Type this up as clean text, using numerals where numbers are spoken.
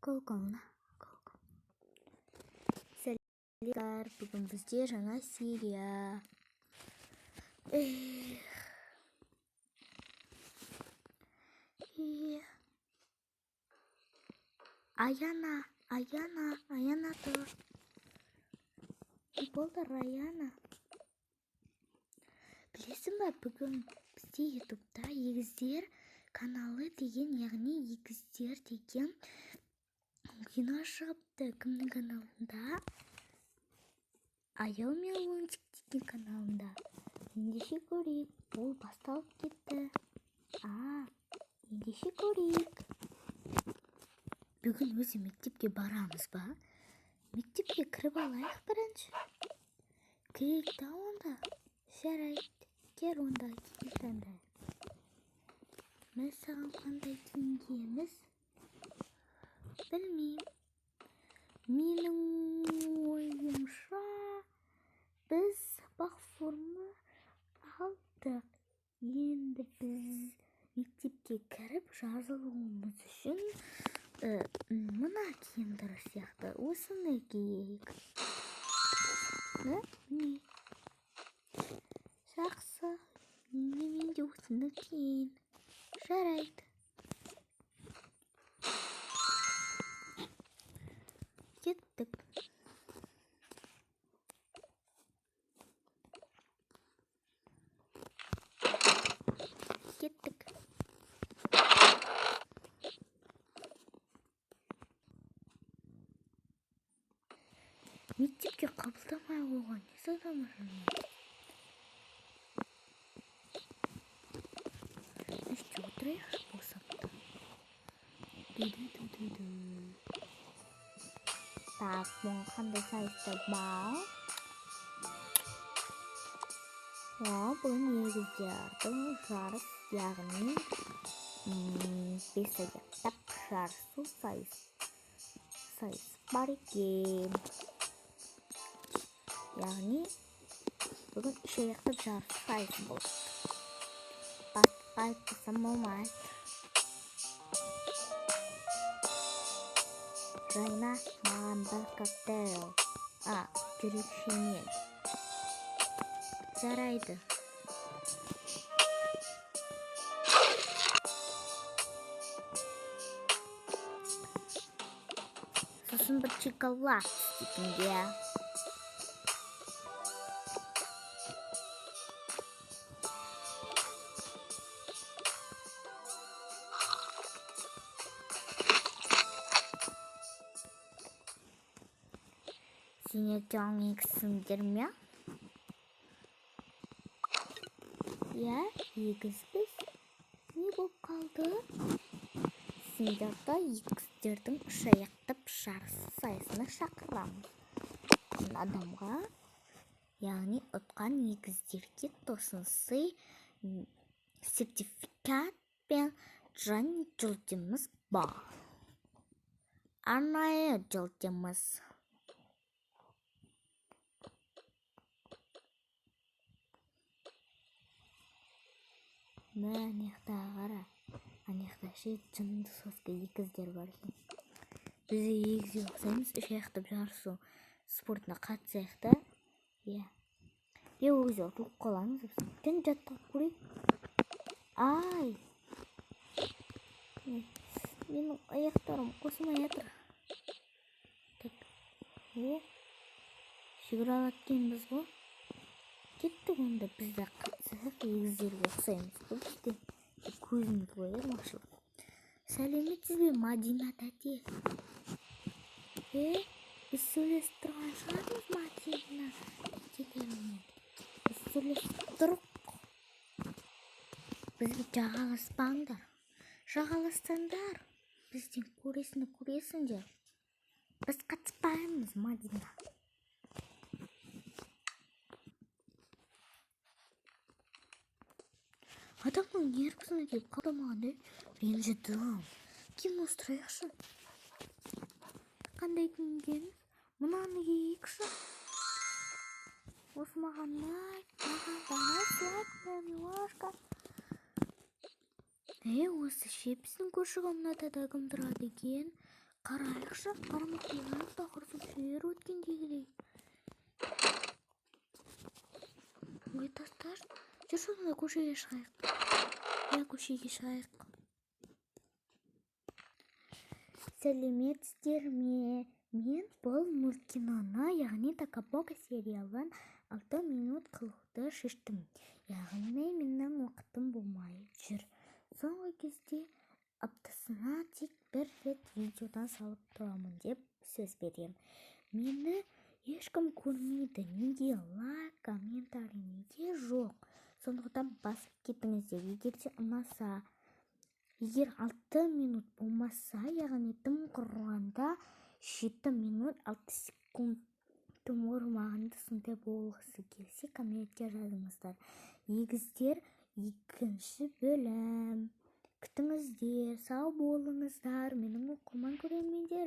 Колкоңна. Сәлем, бүгін бізде жаңа серия. Аяна тұр. Болды Аяна. Білесің ба, бүгін бізде ютубта егіздер каналы деген, яғни егіздер деген кино шығыпты. Кімнің каналында? Аяу мен Лунтик деген каналында. Ендеше көрейік. Ол басталып кетті. Ендеше көрейік. Бүгін өзі мектепке барамыз ба? Мектепке кіріп алайық бірінші. Кірейік та онда. Жарайды. Кел онда киім таңдайық. Біз саған қандай киім киеміз? Білмеймін. Менің ойымша біз сабақ форма алдық. Енді біз мектепке кіріп жазылуымыз үшін мына киім дұрыс сияқты. Осыны киейік. Не? Жақсы. Мен де осыны киейін. Жарайды. Кеттік. Мектепке қабылдамай қойған не садамы жаңа? Іште отырайықшы босапта. Так, бұның қандай сайысты бал? Бұл егіздердің жарыс, яғни 5 аяқтап жарысу сайыс бар екен. Яғни бүгін 3 аяқтап жарыс сайысы болды. Басқа айтпасам болмайды. Жайна, маған бір коктейл. Жүрекшемен. Жарайды. Сосын бір шоколад істейтінге. Сен ертең егізсіңдер ме? Егізбіз. Не болып қалды? Сендерді егіздердің 3 аяқтап жарыс сайысына шақырамыз. Адамға, яғни ұтқан егіздерге тосын сый, сертификат пен және жүлдеміз бар. Арнайы жүлдеміз. Анаяқта қара. Анаяқта жынды соска егіздер бар екен. Біз егізге ұқсаймыз, 3 аяқтап жарысу спортына қатысайық та. Ол кезде ұтылып қаламыз. Тен жаттығып көрейік. Менің аяқтарым қосылмай жатыр. Жүгіре алатынбыз ғой. Кеттік онда, біз де қатысайық, егіздерге ұқсаймыз. Бізде көзіміз ойырмашылық. Сәлеметсіз бе, Мадина тәте? Біз сөйлесіп тұрған шығармыз, Мадина тәтелермен. Біз сөйлесіп тұрық. Бізге жағаласпаңдар. Жағаластаңдар. Бізден көресіңдер. Біз қатыспаймыз, Мадина. Адамның нервісіне деп қалдамағандай ренжідім. Кино устрояқшы. Қандай киінгеніз? Мынаны киейікші. Осы маған милашка. Осы шепсін көрші комнатада кім тұрады екен? Қарайықшы, қарамақ болайық та құрсын сүйер өткендегідей. Ой, тастар. Жүр сонда көшеге шығайық. Я көшеге шығайық. Сәлеметсіздер ме? Мен бұл мульткиноны, яғни Токабока сериалын 6 минут қылуды шештім. Яғни менің уақытым болмай жүр. Соңғы кезде аптасына тек бір рет видеодан салып тұрамын деп сөз берем. Мені ешкім көрмейді. Неге лайк, комментарий неге жоқ? Сондықтан басып кетіңіздер. Егерде ұнаса, егер 6 минут болмаса, яғни тым құрғанда 7 минут 6 секунд тым ормағында сондай болғысы келсе, комментке жазыңыздар. Егіздер, екінші бөлім. Күтіңіздер, сау болыңыздар, менің оқырман көрермендерім.